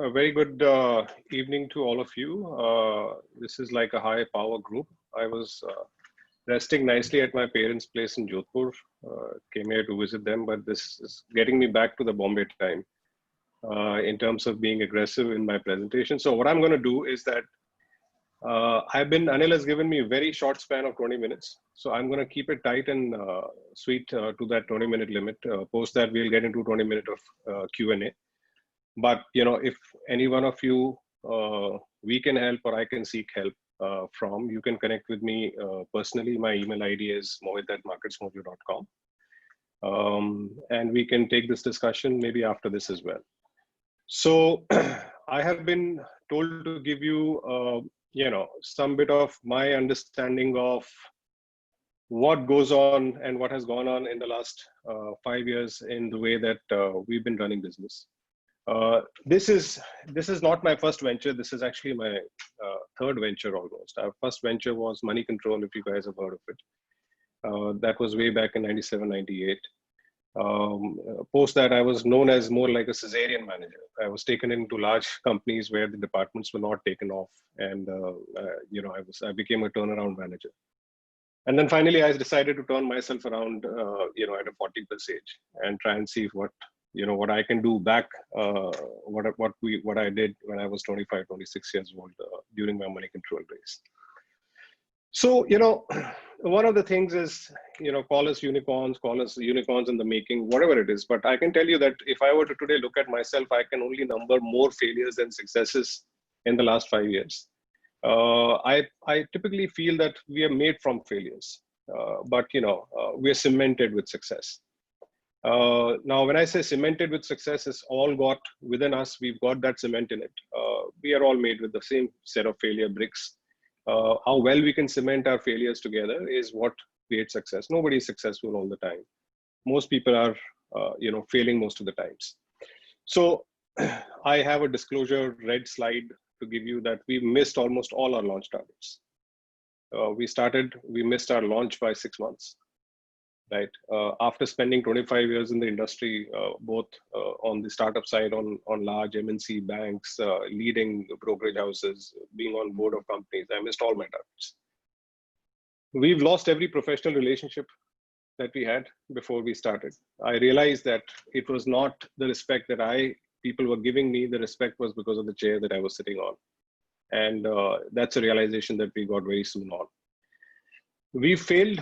A very good evening to all of you. This is like a high power group. I was resting nicely at my parents' place in Jodhpur. Came here to visit them, but this is getting me back to the Bombay time in terms of being aggressive in my presentation. So what I'm going to do is that Anil has given me a very short span of 20 minutes. So I'm going to keep it tight and sweet to that 20-minute limit. Post that, we'll get into 20 minutes of Q&A. But, you know, if any one of you, we can help or I can seek help from, you can connect with me personally. My email ID is mohit@marketsmojo.com. And we can take this discussion maybe after this as well. So I have been told to give you, you know, some bit of my understanding of what goes on and what has gone on in the last 5 years in the way that we've been running business. This is not my first venture. This is actually my third venture almost. Our first venture was Money Control, if you guys have heard of it. That was way back in 97, 98. Post that, I was known as more like a cesarean manager. I was taken into large companies where the departments were not taken off, and you know, I became a turnaround manager. And then finally, I decided to turn myself around, you know, at a 40+ age and try and see what I can do back, what I did when I was 25, 26 years old during my Money Control days. So, you know, one of the things is, you know, call us unicorns in the making, whatever it is. But I can tell you that if I were to today look at myself, I can only number more failures than successes in the last 5 years. I typically feel that we are made from failures, but, you know, we are cemented with success. Now, when I say cemented with success, it's all got within us. We've got that cement in it. We are all made with the same set of failure bricks. How well we can cement our failures together is what creates success. Nobody is successful all the time. Most people are, you know, failing most of the times. So I have a disclosure red slide to give you that we missed almost all our launch targets. We missed our launch by 6 months. Right. After spending 25 years in the industry, both on the startup side, on large MNC banks, leading brokerage houses, being on board of companies, I missed all my targets. We've lost every professional relationship that we had before we started. I realized that it was not the respect that people were giving me. The respect was because of the chair that I was sitting on. And that's a realization that we got very soon on. We failed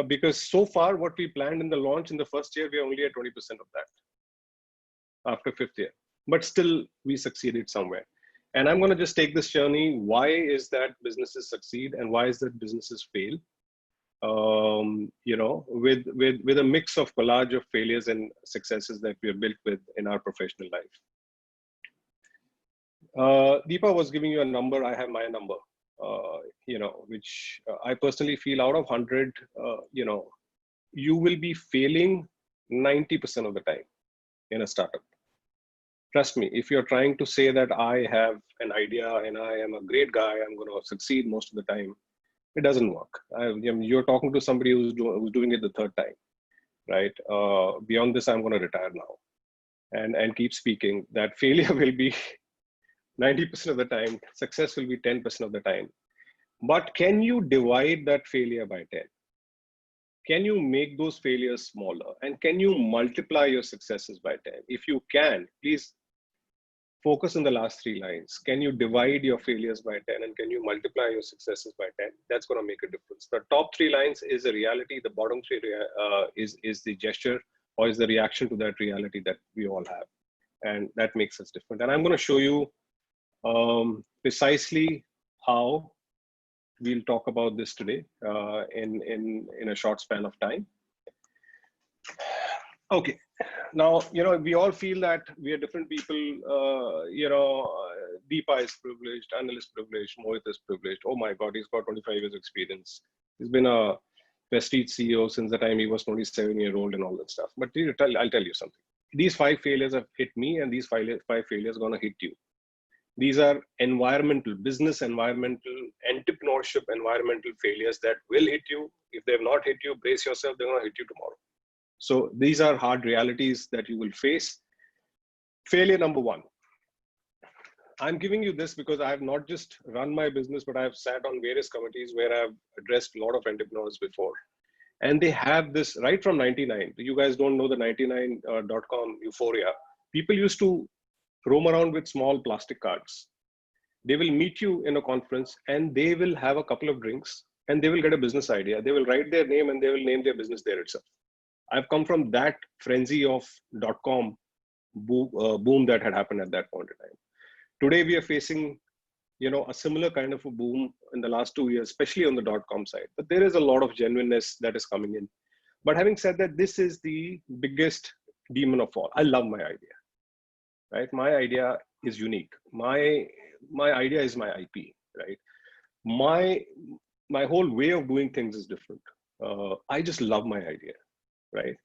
because so far what we planned in the launch in the first year, we are only at 20% of that after 5th year, but still we succeeded somewhere. And I'm going to just take this journey. Why is that businesses succeed and why is that businesses fail? You know, with a mix of collage of failures and successes that we are built with in our professional life. Deepa was giving you a number. I have my number. You know, which I personally feel out of 100, you know, you will be failing 90% of the time in a startup. Trust me, if you're trying to say that I have an idea and I am a great guy, I'm going to succeed most of the time, it doesn't work. You're talking to somebody who's doing it the third time, right? Beyond this, I'm going to retire now and keep speaking that failure will be 90% of the time, success will be 10% of the time. But can you divide that failure by 10? Can you make those failures smaller? And can you multiply your successes by 10? If you can, please focus on the last 3 lines. Can you divide your failures by 10? And can you multiply your successes by 10? That's going to make a difference. The top 3 lines is a reality. The bottom 3 is the gesture or is the reaction to that reality that we all have. And that makes us different. And I'm going to show you precisely how we'll talk about this today in a short span of time. Okay, now, you know, we all feel that we are different people. You know, Deepa is privileged, Anil is privileged, Mohit is privileged. Oh my God, he's got 25 years experience. He's been a Prestige CEO since the time he was 27-year-old and all that stuff. But I'll tell you something. These 5 failures have hit me and these 5 failures are going to hit you. These are environmental, business environmental, entrepreneurship environmental failures that will hit you. If they have not hit you, brace yourself, they're going to hit you tomorrow. So these are hard realities that you will face. Failure number 1. I'm giving you this because I have not just run my business, but I've sat on various committees where I've addressed a lot of entrepreneurs before. And they have this right from 99. You guys don't know the 99.com euphoria. People used to roam around with small plastic cards. They will meet you in a conference and they will have a couple of drinks and they will get a business idea. They will write their name and they will name their business there itself. I've come from that frenzy of .com boom that had happened at that point in time. Today we are facing, a similar kind of a boom in the last 2 years, especially on the .com side. But there is a lot of genuineness that is coming in. But having said that, this is the biggest demon of all. I love my idea, right? My idea is unique. My idea is my IP, right? My whole way of doing things is different. I just love my idea, right?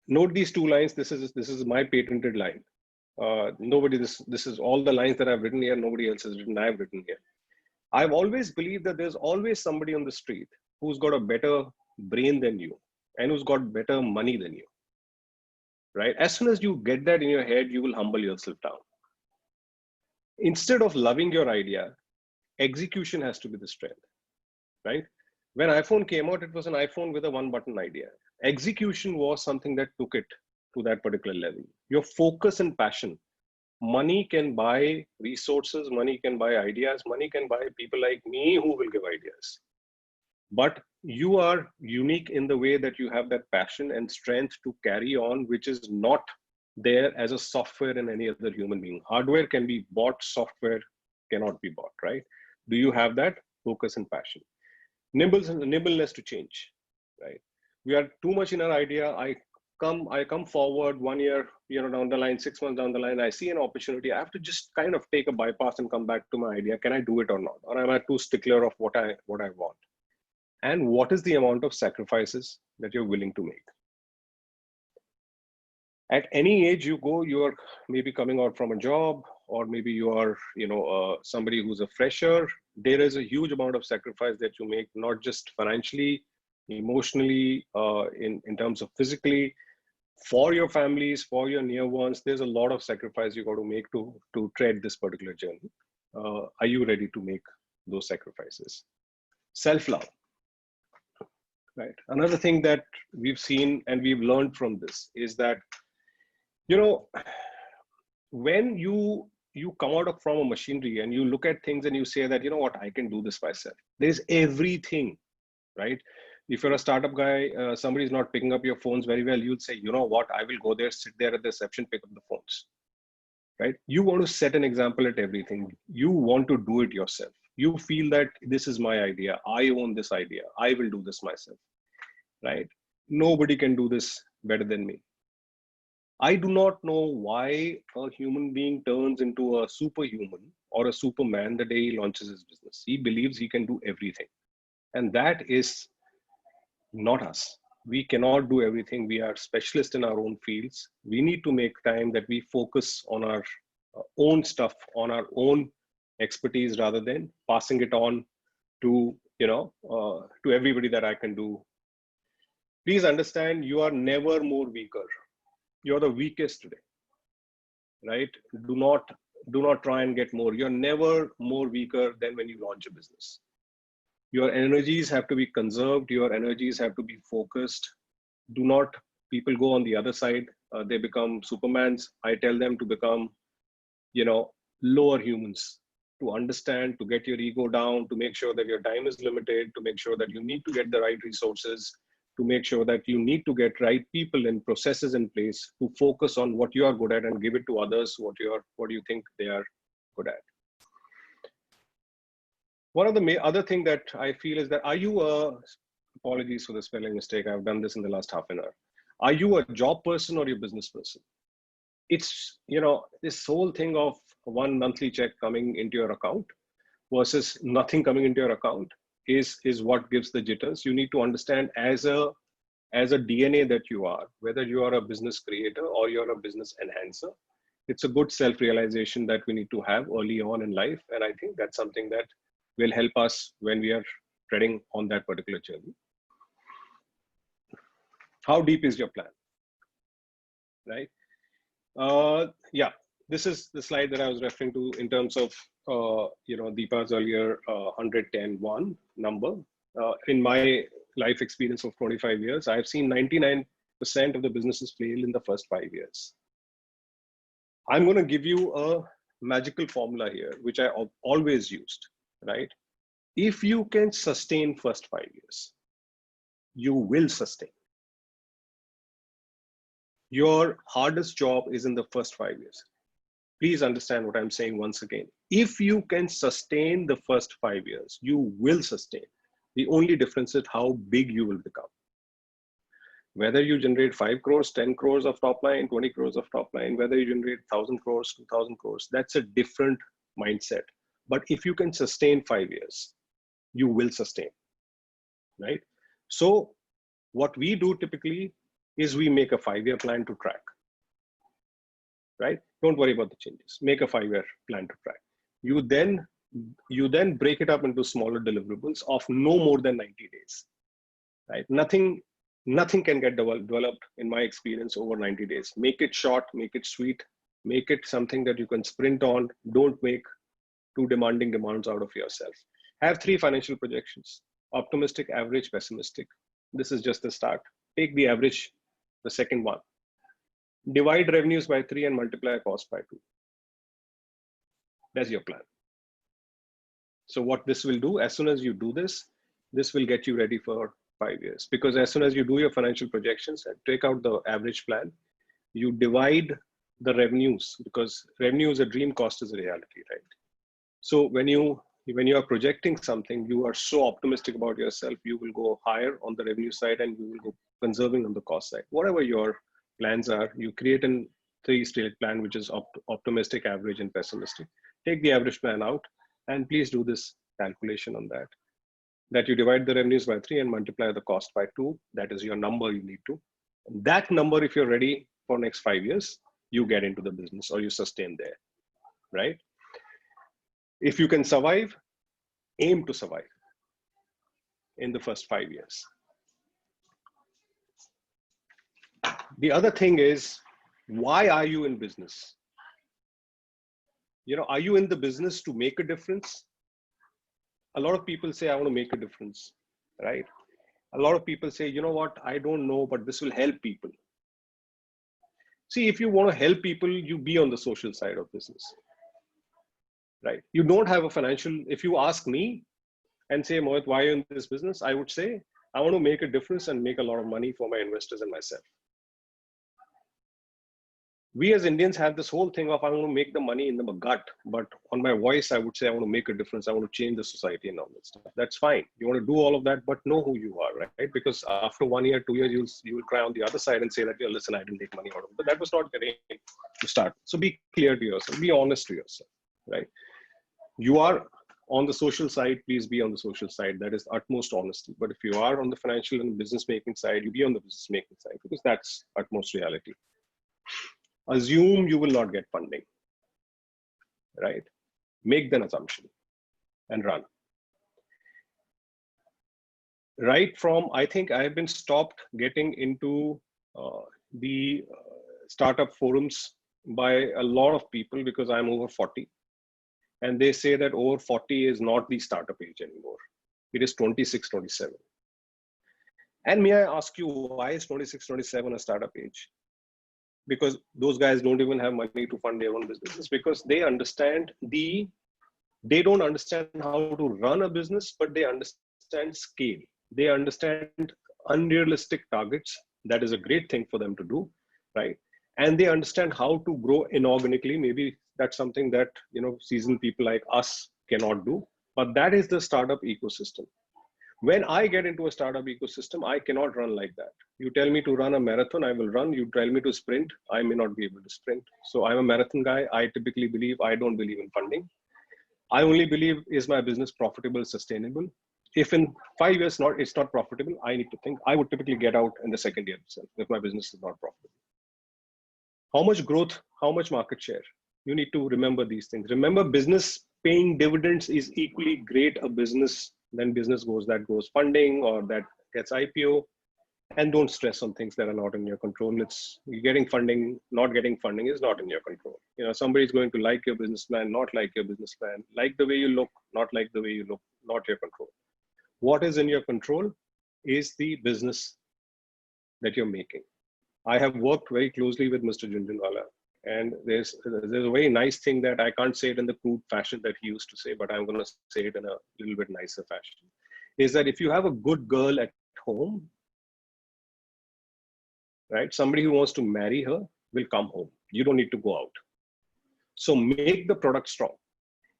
Note these two lines. This is my patented line. This is all the lines that I've written here. Nobody else has written. I've written here. I've always believed that there's always somebody on the street who's got a better brain than you and who's got better money than you, right? As soon as you get that in your head, you will humble yourself down. Instead of loving your idea, execution has to be the strength, right? When iPhone came out, it was an iPhone with a one-button idea. Execution was something that took it to that particular level. Your focus and passion. Money can buy resources, money can buy ideas, money can buy people like me who will give ideas. But you are unique in the way that you have that passion and strength to carry on, which is not there as a software in any other human being. Hardware can be bought, software cannot be bought, right? Do you have that focus and passion? Nimbleness to change, right? We are too much in our idea. I come forward 1 year, down the line, 6 months down the line, I see an opportunity. I have to just kind of take a bypass and come back to my idea. Can I do it or not? Or am I too stickler of what I want? And what is the amount of sacrifices that you're willing to make? At any age you go, you are maybe coming out from a job, or maybe you are, somebody who's a fresher. There is a huge amount of sacrifice that you make, not just financially, emotionally, in terms of physically, for your families, for your near ones. There's a lot of sacrifice you got to make to tread this particular journey. Are you ready to make those sacrifices? Self-love, right? Another thing that we've seen and we've learned from this is that, when you come out from a machinery and you look at things and you say that, I can do this myself. There's everything, right? If you're a startup guy, somebody's not picking up your phones very well, you'll say, I will go there, sit there at the reception, pick up the phones, right? You want to set an example at everything. You want to do it yourself. You feel that this is my idea. I own this idea. I will do this myself, right? Nobody can do this better than me. I do not know why a human being turns into a superhuman or a superman the day he launches his business. He believes he can do everything. And that is not us. We cannot do everything. We are specialists in our own fields. We need to make time that we focus on our own stuff, on our own expertise, rather than passing it on to, to everybody that I can do. Please understand, you are never more weaker. You're the weakest today, right? Do not try and get more. You're never more weaker than when you launch a business. Your energies have to be conserved. Your energies have to be focused. Do not people go on the other side. They become supermans. I tell them to become, lower humans, to understand, to get your ego down, to make sure that your time is limited, to make sure that you need to get the right resources, to make sure that you need to get right people and processes in place to focus on what you are good at and give it to others what you think they are good at. One of the other thing that I feel is that, apologies for the spelling mistake, I've done this in the last half an hour. Are you a job person or your business person? It's, this whole thing of one monthly check coming into your account versus nothing coming into your account is what gives the jitters. You need to understand as a DNA that you are, whether you are a business creator or you're a business enhancer. It's a good self-realization that we need to have early on in life. And I think that's something that will help us when we are treading on that particular journey. How deep is your plan, right? Yeah, this is the slide that I was referring to in terms of, Deepa's earlier 110-1 number. In my life experience of 25 years, I've seen 99% of the businesses fail in the first 5 years. I'm going to give you a magical formula here, which I always used, right? If you can sustain first 5 years, you will sustain. Your hardest job is in the first 5 years. Please understand what I'm saying once again. If you can sustain the first 5 years, you will sustain. The only difference is how big you will become. Whether you generate 5 crores, 10 crores of top line, 20 crores of top line, whether you generate 1,000 crores, 2,000 crores, that's a different mindset. But if you can sustain 5 years, you will sustain, right? So what we do typically is we make a 5-year plan to track, right? Don't worry about the changes. Make a 5-year plan to track. You then break it up into smaller deliverables of no more than 90 days, right? Nothing can get developed in my experience over 90 days. Make it short, make it sweet, make it something that you can sprint on. Don't make too demanding demands out of yourself. Have 3 financial projections: optimistic, average, pessimistic. This is just the start. Take the average, the second one. Divide revenues by 3 and multiply cost by 2. That's your plan. So what this will do, as soon as you do this, this will get you ready for 5 years. Because as soon as you do your financial projections and take out the average plan, you divide the revenues, because revenue is a dream, cost is a reality, right? So when you are projecting something, you are so optimistic about yourself, you will go higher on the revenue side and you will go conserving on the cost side. Whatever your plans are, you create a 3-stage plan, which is optimistic, average, and pessimistic. Take the average plan out, and please do this calculation on that you divide the revenues by 3 and multiply the cost by 2. That is your number you need to. That number, if you're ready for next 5 years, you get into the business or you sustain there, right? If you can survive, aim to survive in the first 5 years. The other thing is, why are you in business? Are you in the business to make a difference? A lot of people say, I want to make a difference, right? A lot of people say, you know what, I don't know, but this will help people. See, if you want to help people, you be on the social side of business, right? You don't have a financial, if you ask me and say, Mohit, why are you in this business? I would say, I want to make a difference and make a lot of money for my investors and myself. We as Indians have this whole thing of, I want to make the money in the gut, but on my voice, I would say, I want to make a difference. I want to change the society and all that stuff. That's fine. You want to do all of that, but know who you are, right? Because after 1 year, 2 years, you will cry on the other side and say that, listen, I didn't make money out of it. But that was not the aim to start. So be clear to yourself, be honest to yourself, right? You are on the social side, please be on the social side. That is utmost honesty. But if you are on the financial and business making side, you be on the business making side, because that's utmost reality. Assume you will not get funding, right? Make an assumption and run. Right from, I think I've been stopped getting into the startup forums by a lot of people because I'm over 40. And they say that over 40 is not the startup age anymore. It is 26, 27. And may I ask you, why is 26, 27 a startup age? Because those guys don't even have money to fund their own businesses, because they don't understand how to run a business, but they understand scale. They understand unrealistic targets. That is a great thing for them to do, right? And they understand how to grow inorganically. Maybe that's something that, seasoned people like us cannot do, but that is the startup ecosystem. When I get into a startup ecosystem, I cannot run like that. You tell me to run a marathon, I will run. You tell me to sprint, I may not be able to sprint. So I'm a marathon guy. I typically believe, I don't believe in funding. I only believe, is my business profitable, sustainable? If in 5 years it's not profitable, I need to think. I would typically get out in the second year itself if my business is not profitable. How much growth, how much market share? You need to remember these things. Remember, business paying dividends is equally great a business. Then business goes, that goes funding or that gets IPO. And don't stress on things that are not in your control. It's getting funding, not getting funding is not in your control. You know, somebody's going to like your business plan, not like your business plan, like the way you look, not like the way you look, not your control. What is in your control is the business that you're making. I have worked very closely with Mr. Junjunwala, and there's a very nice thing that I can't say it in the crude fashion that he used to say, but I'm going to say it in a little bit nicer fashion. Is that if you have a good girl at home, right? Somebody who wants to marry her will come home. You don't need to go out. So make the product strong.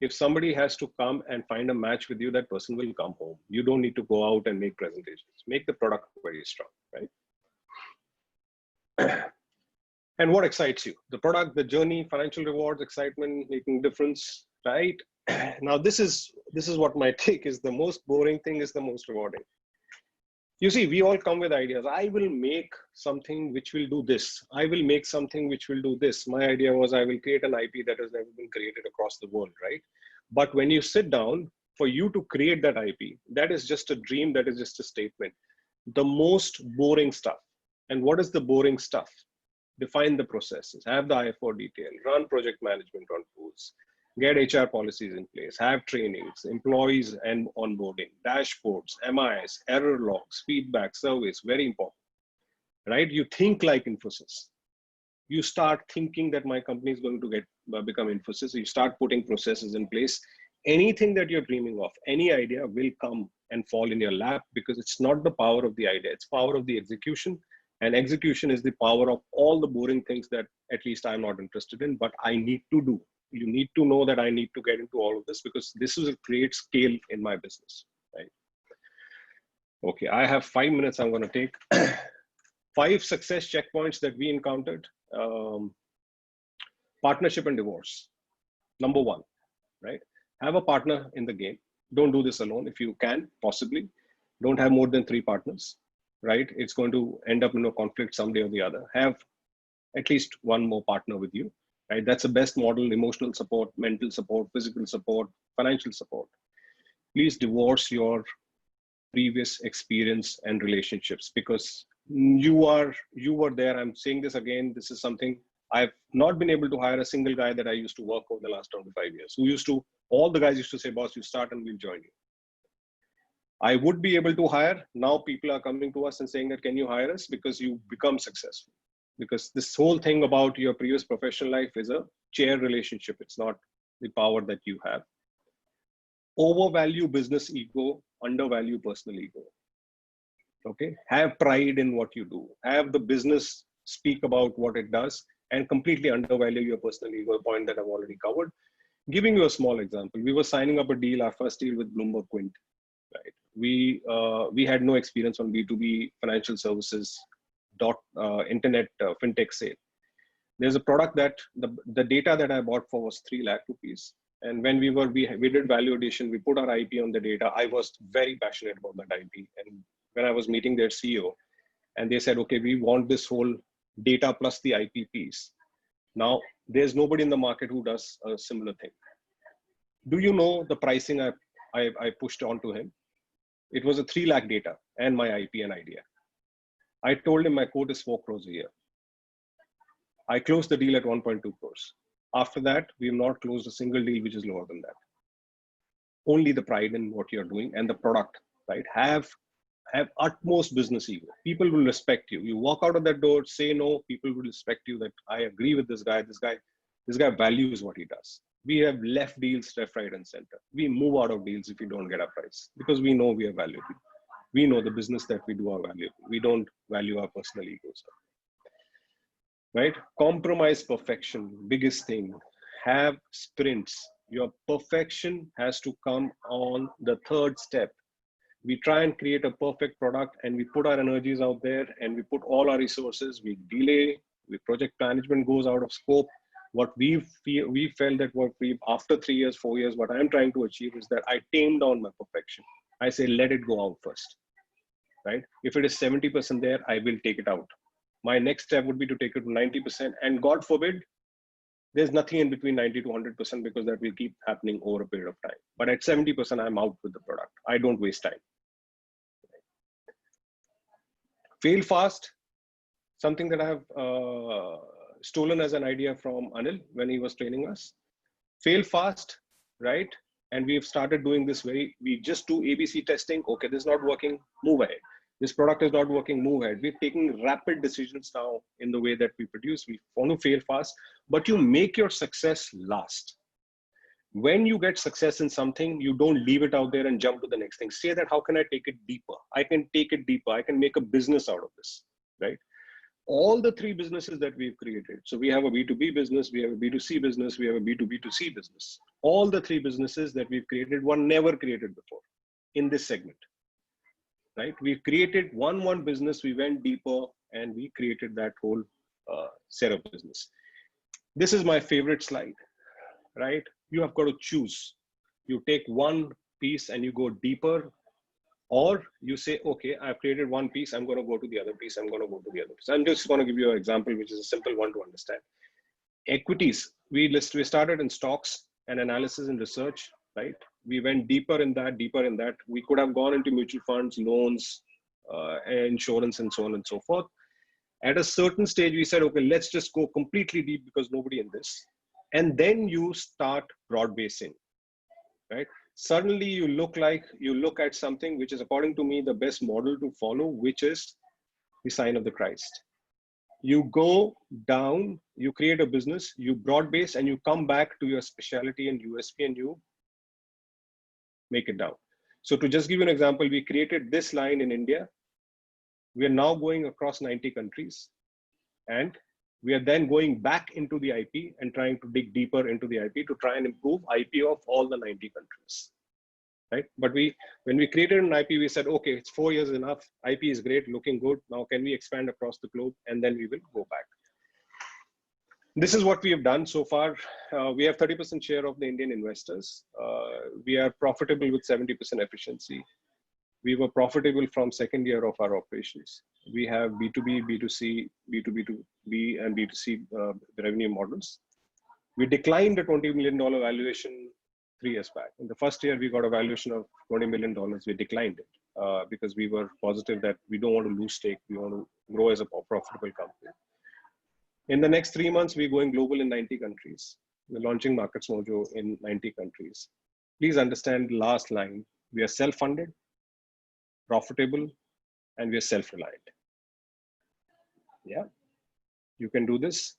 If somebody has to come and find a match with you, that person will come home. You don't need to go out and make presentations. Make the product very strong, right? And what excites you? The product, the journey, financial rewards, excitement, making difference, right? Now, this is what my take is. The most boring thing is the most rewarding. You see, we all come with ideas. I will make something which will do this. I will make something which will do this. My idea was I will create an IP that has never been created across the world, right? But when you sit down, for you to create that IP, that is just a dream, that is just a statement. The most boring stuff. And what is the boring stuff? Define the processes, have the IFO detail, run project management on tools, get HR policies in place, have trainings, employees and onboarding, dashboards, MIS, error logs, feedback, surveys, very important, right? You think like Infosys. You start thinking that my company is going to become Infosys. You start putting processes in place. Anything that you're dreaming of, any idea will come and fall in your lap, because it's not the power of the idea, it's power of the execution. And execution is the power of all the boring things that at least I'm not interested in, but I need to do. You need to know that I need to get into all of this, because this is a great scale in my business, right? Okay, I have 5 minutes I'm going to take. 5 success checkpoints that we encountered. Partnership and divorce. Number 1, right? Have a partner in the game. Don't do this alone. If you can, possibly. Don't have more than 3 partners, right? It's going to end up in a conflict someday or the other. Have at least 1 more partner with you, right? That's the best model. Emotional support, mental support, physical support, financial support. Please divorce your previous experience and relationships, because you were there. I'm saying this again. This is something I've not been able to hire a single guy that I used to work over the last 25 years. All the guys used to say, boss, you start and we'll join you. I would be able to hire. Now people are coming to us and saying that, can you hire us? Because you become successful. Because this whole thing about your previous professional life is a chair relationship. It's not the power that you have. Overvalue business ego, undervalue personal ego. Okay, have pride in what you do. Have the business speak about what it does, and completely undervalue your personal ego, a point that I've already covered. Giving you a small example, we were signing up a deal, our first deal with Bloomberg Quint, right? We had no experience on B2B financial services, internet fintech sale. There's a product that the data that I bought for was 3 lakh rupees. And when we did value addition, we put our IP on the data. I was very passionate about that IP. And when I was meeting their CEO, and they said, okay, we want this whole data plus the IP piece. Now, there's nobody in the market who does a similar thing. Do you know the pricing I pushed onto him? It was a 3 lakh data and my IP and idea. I told him my quote is 4 crores a year. I closed the deal at 1.2 crores. After that, we have not closed a single deal which is lower than that. Only the pride in what you're doing and the product, right? Have utmost business ego. People will respect you. You walk out of that door, say no, people will respect you that I agree with this guy. This guy values what he does. We have left deals left, right, and center. We move out of deals if you don't get our price, because we know we are valuable. We know the business that we do are valuable. We don't value our personal egos. Right? Compromise perfection, biggest thing. Have sprints. Your perfection has to come on the 3rd step. We try and create a perfect product and we put our energies out there and we put all our resources, we delay, project management goes out of scope. What we felt that after 3 years, 4 years, what I'm trying to achieve is that I tame down my perfection. I say, let it go out first, right? If it is 70% there, I will take it out. My next step would be to take it to 90%, and God forbid, there's nothing in between 90 to 100%, because that will keep happening over a period of time. But at 70%, I'm out with the product. I don't waste time. Fail fast, something that I have stolen as an idea from Anil when he was training us. Fail fast, right? And we've started doing this we just do ABC testing. Okay, this is not working, move ahead. This product is not working, move ahead. We're taking rapid decisions now in the way that we produce. We want to fail fast, but you make your success last. When you get success in something, you don't leave it out there and jump to the next thing. Say that, how can I take it deeper? I can take it deeper. I can make a business out of this, right? All the three businesses that we've created. So we have a B2B business, we have a B2C business, we have a B2B2C business. All the three businesses that we've created were never created before in this segment, right? We've created one business, we went deeper and we created that whole set of business. This is my favorite slide, right? You have got to choose. You take one piece and you go deeper, or you say, okay, I've created one piece, I'm going to go to the other piece, I'm going to go to the other piece. I'm just going to give you an example, which is a simple one to understand. Equities, we started in stocks and analysis and research, right? We went deeper in that. We could have gone into mutual funds, loans, insurance, and so on and so forth. At a certain stage, we said, okay, let's just go completely deep because nobody in this. And then you start broad basing, right? Suddenly you look at something which is, according to me, the best model to follow, which is the sign of the Christ. You go down, you create a business, you broad base, and you come back to your specialty and USP and you make it down. So to just give you an example, we created this line in India. We are now going across 90 countries, and we are then going back into the IP and trying to dig deeper into the IP to try and improve IP of all the 90 countries, right? But when we created an IP, we said, okay, it's 4 years enough. IP is great, looking good. Now can we expand across the globe? And then we will go back. This is what we have done so far. We have 30% share of the Indian investors. We are profitable with 70% efficiency. We were profitable from second year of our operations. We have B2B, B2C, B2B2B, and B2C revenue models. We declined a $20 million valuation 3 years back. In the first year, we got a valuation of $20 million. We declined it because we were positive that we don't want to lose stake. We want to grow as a profitable company. In the next 3 months, we're going global in 90 countries. We're launching Markets Mojo in 90 countries. Please understand the last line. We are self-funded, profitable, and we are self-reliant. Yeah, you can do this.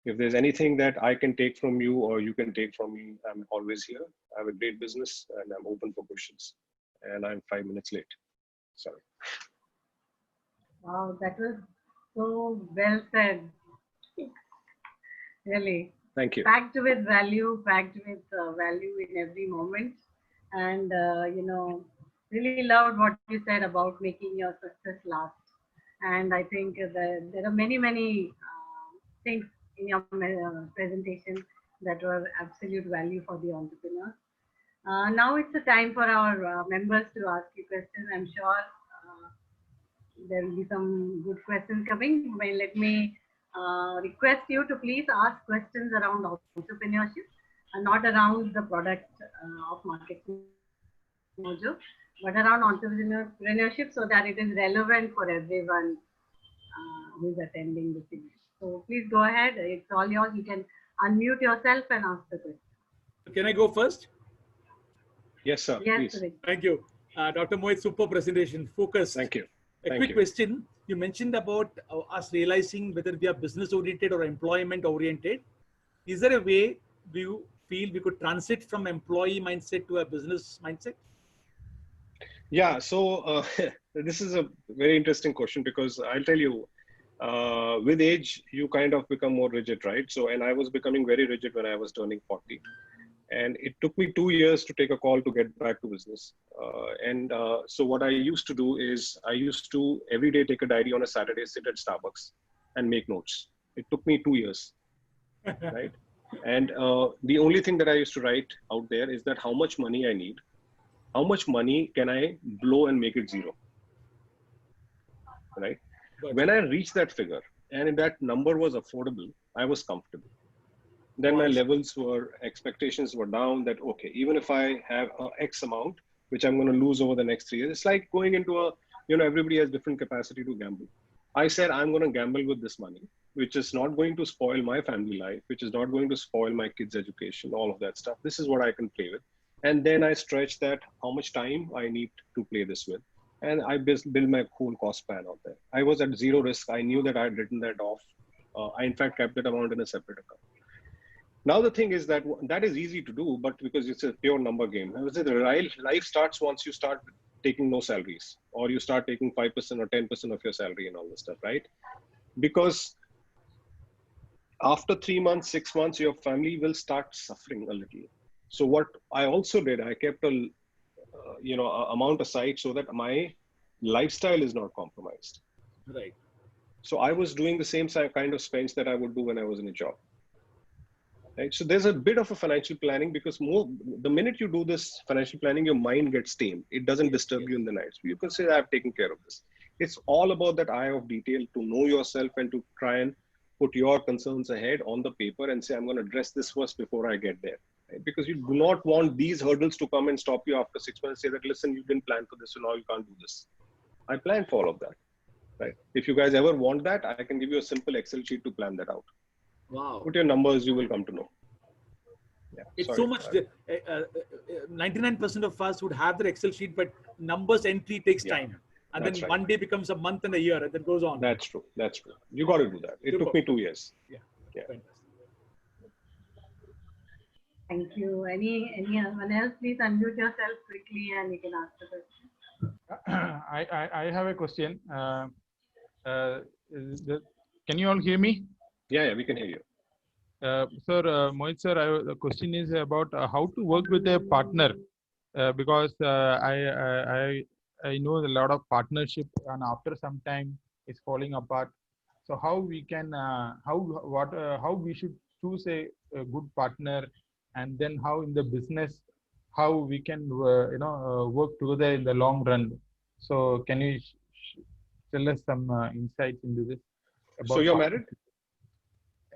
If there's anything that I can take from you or you can take from me, I'm always here. I have a great business and I'm open for questions. And I'm 5 minutes late. Sorry. Wow, that was so well said. Really. Thank you. Packed with value in every moment. And, really loved what you said about making your success last. And I think there are many things in your presentation that were absolute value for the entrepreneurs. Now it's the time for our members to ask you questions. I'm sure there will be some good questions coming. Let me request you to please ask questions around entrepreneurship and not around the product of Market Mojo, but around entrepreneurship, so that it is relevant for everyone who is attending this event. So please go ahead. It's all yours. You can unmute yourself and ask the question. Can I go first? Yes, sir. Yes, please. Thank you. Dr. Mohit, super presentation. Focus. Thank you. A quick question. You mentioned about us realizing whether we are business oriented or employment oriented. Is there a way do you feel we could transit from employee mindset to a business mindset? Yeah, so this is a very interesting question because I'll tell you, with age, you kind of become more rigid, right? So, and I was becoming very rigid when I was turning 40. And it took me 2 years to take a call to get back to business. So what I used to do is I used to every day take a diary on a Saturday, sit at Starbucks and make notes. It took me 2 years, right? And the only thing that I used to write out there is that how much money I need, how much money can I blow and make it zero, right? Gotcha. When I reached that figure and if that number was affordable, I was comfortable. Then my expectations were down that, okay, even if I have X amount, which I'm going to lose over the next 3 years, it's like going into a everybody has different capacity to gamble. I said, I'm going to gamble with this money, which is not going to spoil my family life, which is not going to spoil my kids' education, all of that stuff. This is what I can play with. And then I stretch that, how much time I need to play this with. And I build my whole cost plan out there. I was at zero risk. I knew that I had written that off. I, in fact, kept that amount in a separate account. Now, the thing is that is easy to do, but because it's a pure number game. Life starts once you start taking no salaries, or you start taking 5% or 10% of your salary and all this stuff, right? Because after 3 months, 6 months, your family will start suffering a little. So what I also did, I kept a amount aside so that my lifestyle is not compromised. Right. So I was doing the same kind of spends that I would do when I was in a job. Right? So there's a bit of a financial planning, because the minute you do this financial planning, your mind gets tame. It doesn't disturb you in the night. So you can say, I've taken care of this. It's all about that eye of detail, to know yourself and to try and put your concerns ahead on the paper and say, I'm going to address this first before I get there. Right? Because you do not want these hurdles to come and stop you after 6 months and say that, listen, you didn't plan for this, so now you can't do this. I planned for all of that. Right? If you guys ever want that, I can give you a simple Excel sheet to plan that out. Wow. Put your numbers, you will come to know. Yeah, it's so much. 99% of us would have their Excel sheet, but numbers entry takes time. And then one day becomes a month and a year, and then goes on. That's true. That's true. You got to do that. It took me 2 years. Yeah. Fantastic. Thank you. Anyone else? Please unmute yourself quickly and you can ask the question. I have a question. Can you all hear me? Yeah, we can hear you. Sir, Mohit sir, the question is about how to work with a partner, because I know a lot of partnership, and after some time it's falling apart. So how we can how we should choose a good partner, and then how in the business how we can work together in the long run. So can you tell us some insights into this? So you're married?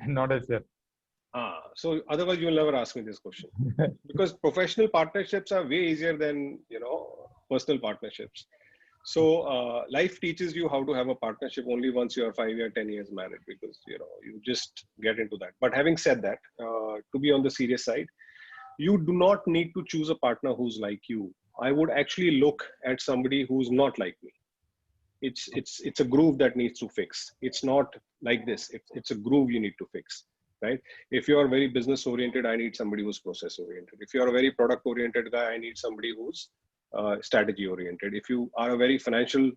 Not as sir. So otherwise you'll never ask me this question, because professional partnerships are way easier than personal partnerships. So life teaches you how to have a partnership only once you are 5 or 10 years married, because you just get into that. But having said that, to be on the serious side, you do not need to choose a partner who's like you. I would actually look at somebody who's not like me. It's a groove that needs to fix. It's not like this. It's a groove you need to fix. Right? If you are very business oriented, I need somebody who's process oriented. If you are a very product oriented guy, I need somebody who's strategy oriented. If you are a very financial,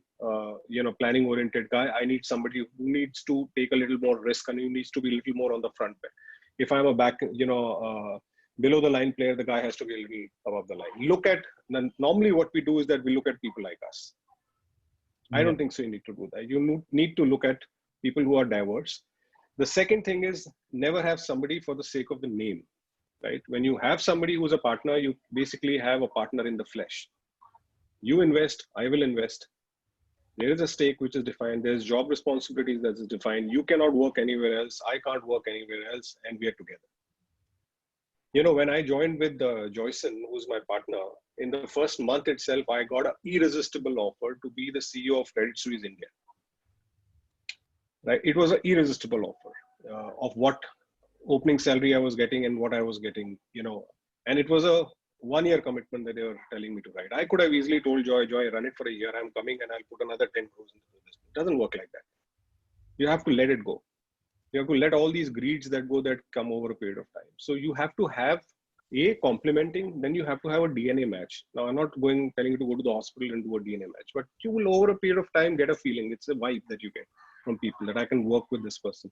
planning oriented guy, I need somebody who needs to take a little more risk and who needs to be a little more on the front end. If I'm a back, below the line player, the guy has to be a little above the line. Normally what we do is that we look at people like us. I don't think so you need to do that. You need to look at people who are diverse. The second thing is, never have somebody for the sake of the name, right? When you have somebody who's a partner, you basically have a partner in the flesh. You invest, I will invest. There is a stake which is defined. There's job responsibilities that is defined. You cannot work anywhere else. I can't work anywhere else, and we are together. When I joined with Joyson, who's my partner, in the first month itself, I got an irresistible offer to be the CEO of Credit Suisse India. Right? It was an irresistible offer of what opening salary I was getting and what I was getting, and it was a 1-year commitment that they were telling me to write. I could have easily told Joy, run it for a year. I'm coming and I'll put another 10 crores into this. It doesn't work like that. You have to let it go. You have to let all these greeds that come over a period of time. So you have to have complementing, then you have to have a DNA match. Now, I'm not telling you to go to the hospital and do a DNA match, but you will over a period of time get a feeling. It's a vibe that you get from people that I can work with this person.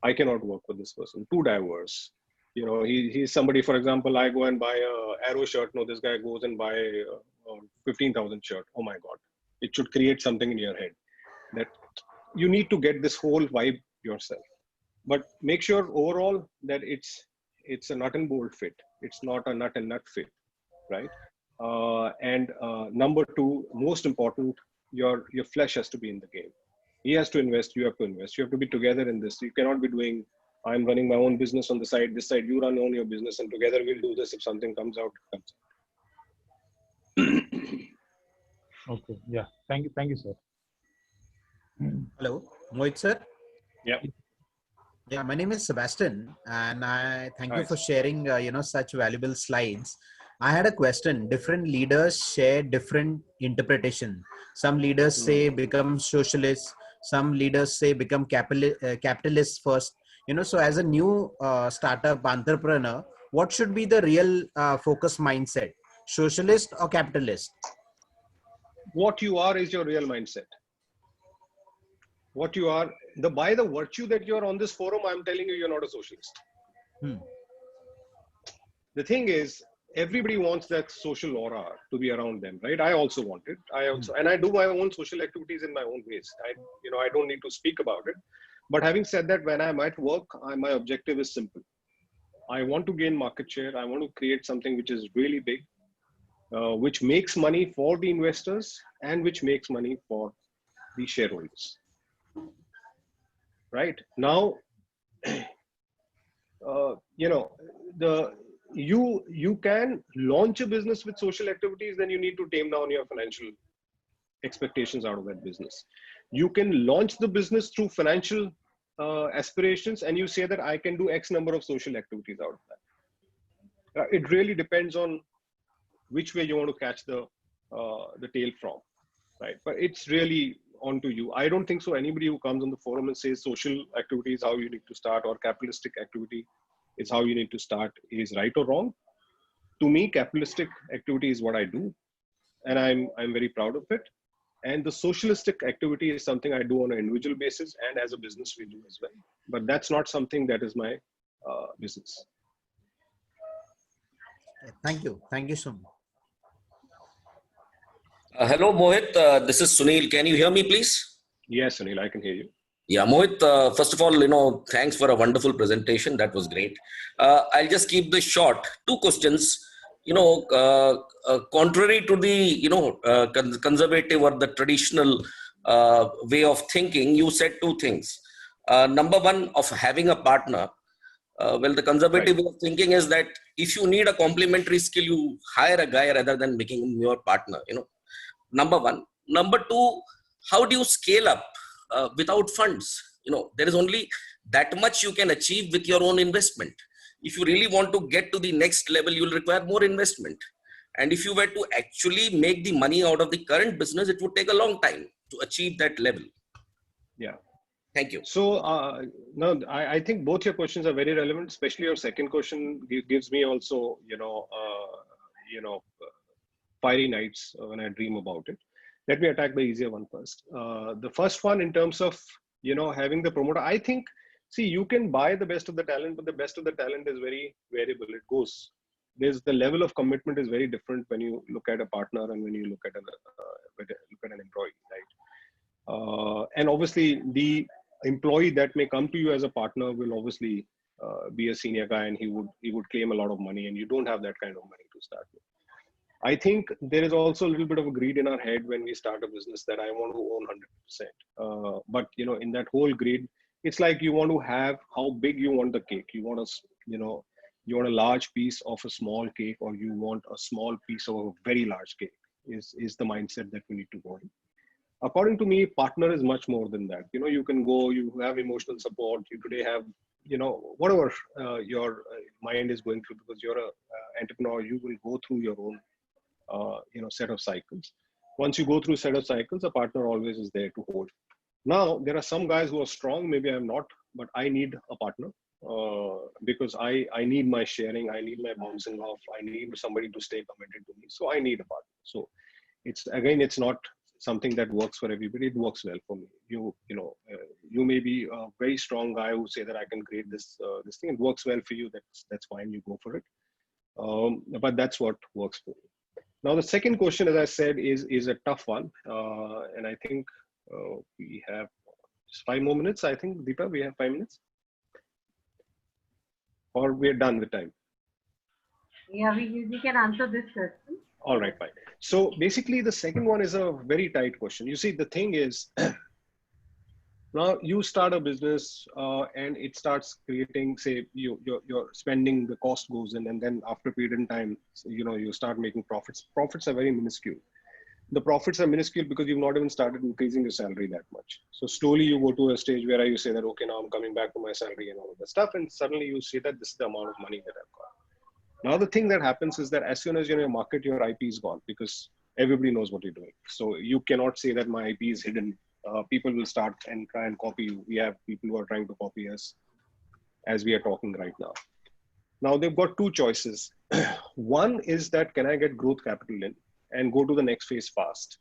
I cannot work with this person. Too diverse. He's somebody, for example, I go and buy a Arrow shirt. No, this guy goes and buy a 15,000 shirt. Oh my God. It should create something in your head that you need to get this whole vibe yourself. But make sure overall that it's a nut and bolt fit. It's not a nut and nut fit, right? And number two, most important, your flesh has to be in the game. He has to invest, you have to invest. You have to be together in this. You cannot be doing, I'm running my own business on the side, this side, you run on your business, and together we'll do this. If something comes out, it comes out. Okay. Yeah. Thank you, sir. Hello, Mohit sir. Yeah. Yeah, my name is Sebastian, and I thank you Hi. for sharing such valuable slides. I had a question. Different leaders share different interpretation. Some leaders say become socialists. Some leaders say become capitalist first. So as a new startup entrepreneur, what should be the real focus mindset? Socialist or capitalist? What you are is your real mindset. What you are, by the virtue that you're on this forum, I'm telling you, you're not a socialist. The thing is, everybody wants that social aura to be around them, right? I also want it. And I do my own social activities in my own ways. I don't need to speak about it. But having said that, when I'm at work, my objective is simple. I want to gain market share. I want to create something which is really big, which makes money for the investors and which makes money for the shareholders. Right now, you can launch a business with social activities, then you need to tame down your financial expectations out of that business. You can launch the business through financial aspirations, and you say that I can do X number of social activities out of that. It really depends on which way you want to catch the tail from, right? But it's really on to you. I don't think so anybody who comes on the forum and says social activity is how you need to start, or capitalistic activity is how you need to start, is right or wrong. To me, capitalistic activity is what I do, and I'm very proud of it. And the socialistic activity is something I do on an individual basis, and as a business we do as well. But that's not something that is my business. Thank you. Thank you so much. Hello, Mohit. This is Sunil. Can you hear me, please? Yes, Anil, I can hear you. Yeah, Mohit, first of all, thanks for a wonderful presentation. That was great. I'll just keep this short. Two questions. Contrary to the, conservative or the traditional way of thinking, you said two things. Number one, of having a partner. Well, the conservative way of thinking is that if you need a complementary skill, you hire a guy rather than making him your partner, Number one. Number two, how do you scale up without funds? There is only that much you can achieve with your own investment. If you really want to get to the next level, you will require more investment. And if you were to actually make the money out of the current business, it would take a long time to achieve that level. Yeah. Thank you. So no, I think both your questions are very relevant, especially your second question gives me also, fiery nights when I dream about it. Let me attack the easier one first. The first one, in terms of, having the promoter, I think, see, you can buy the best of the talent, but the best of the talent is very variable. It goes, the level of commitment is very different when you look at a partner and when you look at an employee, right? And obviously the employee that may come to you as a partner will obviously be a senior guy, and he would claim a lot of money, and you don't have that kind of money to start with. I think there is also a little bit of a greed in our head when we start a business that I want to own 100%. But in that whole greed, it's like you want to have how big you want the cake. You want you want a large piece of a small cake, or you want a small piece of a very large cake. Is the mindset that we need to go in. According to me, partner is much more than that. You can go, you have emotional support. You today have, whatever your mind is going through, because you're a entrepreneur, you will go through your own set of cycles. Once you go through a set of cycles, a partner always is there to hold. Now, there are some guys who are strong, maybe I'm not, but I need a partner because I need my sharing, I need my bouncing off, I need somebody to stay committed to me. So I need a partner. So it's not something that works for everybody. It works well for me. You may be a very strong guy who say that I can create this thing. It works well for you. That's fine. You go for it. But that's what works for me. Now, the second question, as I said, is a tough one. And I think we have just 5 more minutes. I think, Deepa, we have 5 minutes. Or we're done with time. Yeah, we can answer this question. All right, fine. So basically, the second one is a very tight question. You see, the thing is, now you start a business and it starts creating, say, you're spending, the cost goes in, and then after a period in time, you start making profits. Profits are very minuscule. the profits are minuscule because you've not even started increasing your salary that much. So slowly you go to a stage where you say that, okay, now I'm coming back to my salary and all of that stuff. And suddenly you see that this is the amount of money that I've got. Now, the thing that happens is that as soon as you're in a market, your IP is gone because everybody knows what you're doing. So you cannot say that my IP is hidden. People will start and try and copy you. We have people who are trying to copy us as we are talking right now. Now they've got two choices. One is that, can I get growth capital in and go to the next phase fast,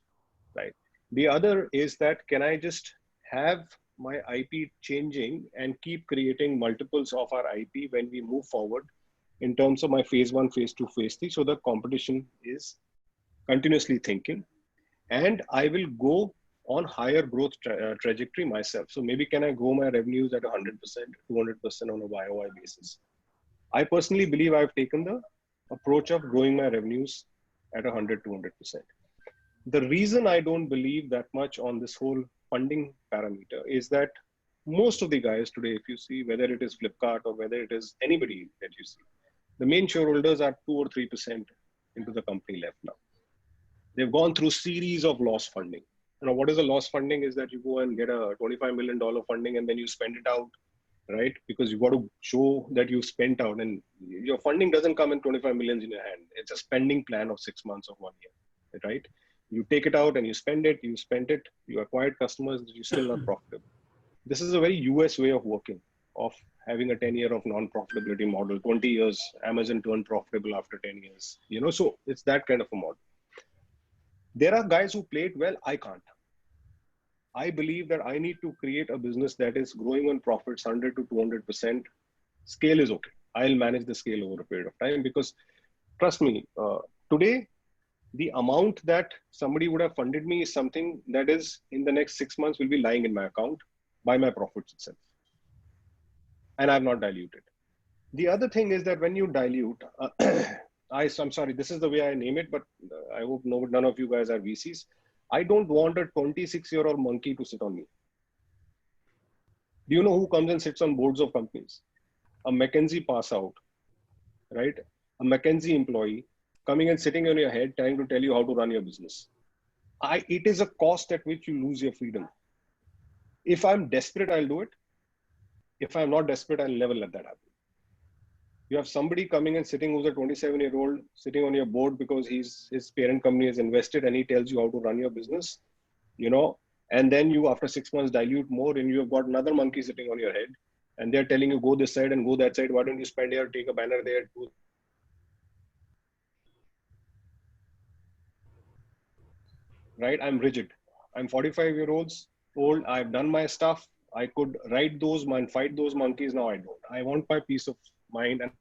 right? The other is that, can I just have my IP changing and keep creating multiples of our IP when we move forward in terms of my phase 1, phase 2, phase 3, so the competition is continuously thinking, and I will go on higher growth trajectory myself. So maybe can I grow my revenues at 100%, 200% on a YOY basis? I personally believe I've taken the approach of growing my revenues at 100, 200%. The reason I don't believe that much on this whole funding parameter is that most of the guys today, if you see, whether it is Flipkart or whether it is anybody that you see, the main shareholders are 2 or 3% into the company left now. They've gone through series of loss funding. You know, what is a loss funding is that you go and get a $25 million funding and then you spend it out, right? Because you got to show that you spent out, and your funding doesn't come in 25 millions in your hand. It's a spending plan of 6 months or 1 year, right? You take it out and you spend it, you spent it, you acquired customers, you're still not profitable. This is a very US way of working, of having a 10-year of non-profitability model. 20 years, Amazon turned profitable after 10 years, you know, so it's that kind of a model. There are guys who play it well, I can't. I believe that I need to create a business that is growing on profits 100 to 200%. Scale is okay. I'll manage the scale over a period of time, because trust me, today, the amount that somebody would have funded me is something that is in the next 6 months will be lying in my account by my profits itself. And I've not diluted. The other thing is that when you dilute, I'm sorry, this is the way I name it, but I hope none of you guys are VCs. I don't want a 26-year-old monkey to sit on me. Do you know who comes and sits on boards of companies? A McKinsey pass out, right? A McKinsey employee coming and sitting on your head, trying to tell you how to run your business. It is a cost at which you lose your freedom. If I'm desperate, I'll do it. If I'm not desperate, I'll never let that happen. You have somebody coming and sitting who's a 27-year-old sitting on your board because his parent company has invested and he tells you how to run your business, you know, and then you after 6 months dilute more and you have got another monkey sitting on your head and they're telling you go this side and go that side. Why don't you spend here, take a banner there, do. Right? I'm rigid. I'm 45-year-old. I've done my stuff. I could ride those and fight those monkeys. Now I don't. I want my peace of mind. And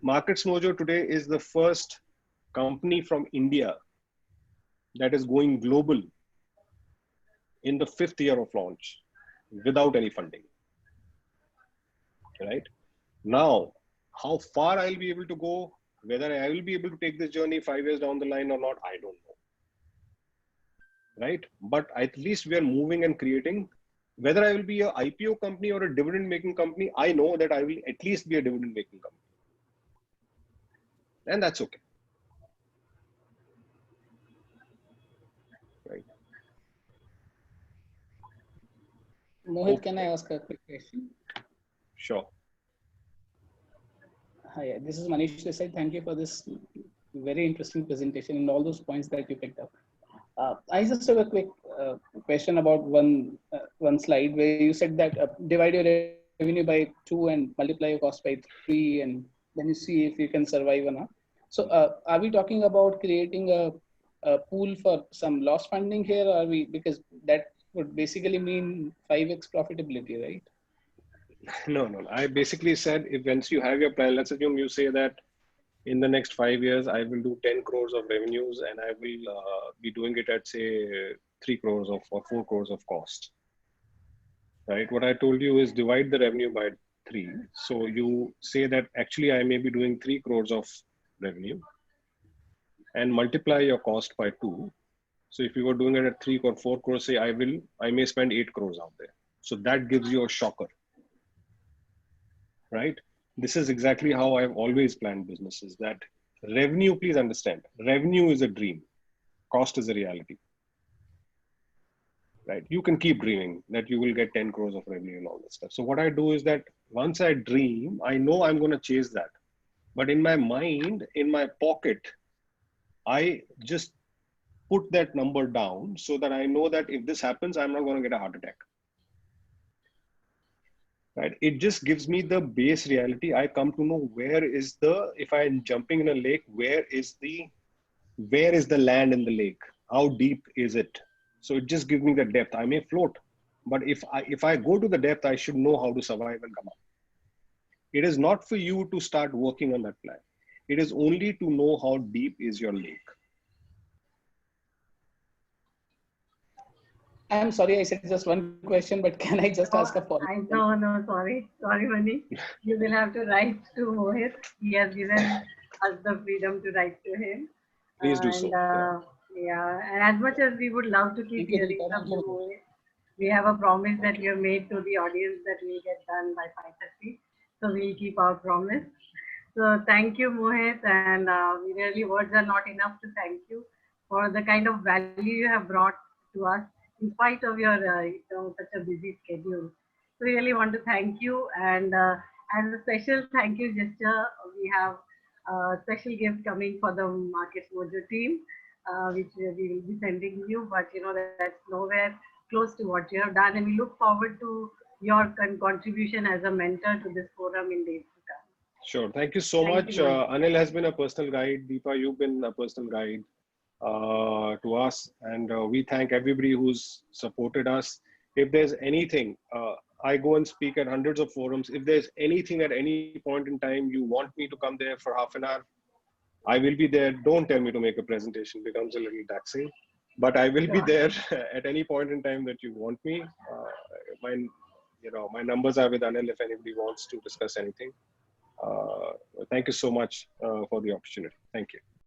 Markets Mojo today is the first company from India that is going global in the 5th year of launch without any funding. Right? Now, how far I'll be able to go, whether I will be able to take this journey 5 years down the line or not, I don't know. Right? But at least we are moving and creating. Whether I will be an IPO company or a dividend making company, I know that I will at least be a dividend making company. And that's okay. Right. Mohit, Okay. can I ask a quick question? Sure. Hi, this is Manish Desai. Thank you for this very interesting presentation and all those points that you picked up. I just have a quick question about one slide where you said that divide your revenue by 2 and multiply your cost by 3, and then you see if you can survive or not. So are we talking about creating a pool for some loss funding here? Or are we, because that would basically mean 5x profitability, right? No. I basically said, if once you have your plan, let's assume you say that in the next 5 years, I will do 10 crores of revenues and I will be doing it at say 3 crores or 4 crores of cost. Right? What I told you is divide the revenue by 3. So you say that actually I may be doing 3 crores of revenue and multiply your cost by 2. So if you were doing it at 3 or 4 crores, say I may spend 8 crores out there. So that gives you a shocker. Right? this is exactly how I've always planned businesses, that revenue, please understand, revenue is a dream, cost is a reality, right? You can keep dreaming that you will get 10 crores of revenue and all that stuff. So what I do is that once I dream, I know I'm going to chase that. But in my mind, in my pocket, I just put that number down so that I know that if this happens, I'm not going to get a heart attack. Right? It just gives me the base reality. I come to know where is the, if I'm jumping in a lake, where is the land in the lake? How deep is it? So it just gives me the depth. I may float, but if I go to the depth, I should know how to survive and come up. It is not for you to start working on that plan. It is only to know how deep is your lake. I'm sorry, I said just one question, but can I just ask a follow-up? No, sorry, Mani. You will have to write to Mohit. He has given us the freedom to write to him. Please do so. And as much as we would love to keep hearing from you, Mohit, we have a promise that you have made to the audience that we'll get done by 5:30. So we'll keep our promise. So thank you, Mohit, and really words are not enough to thank you for the kind of value you have brought to us in spite of your such a busy schedule. So really want to thank you, and as a special thank you gesture, we have a special gift coming for the Markets Mojo team, which we will be sending you. But that's nowhere close to what you have done, and we look forward to your contribution as a mentor to this forum in days to come. Sure. Thank you so much. Anil has been a personal guide. Deepa, you've been a personal guide to us. And we thank everybody who's supported us. If there's anything, I go and speak at hundreds of forums. If there's anything at any point in time you want me to come there for half an hour, I will be there. Don't tell me to make a presentation. It becomes a little taxing. But I will be there at any point in time that you want me. My numbers are with Anil if anybody wants to discuss anything. Thank you so much for the opportunity. Thank you.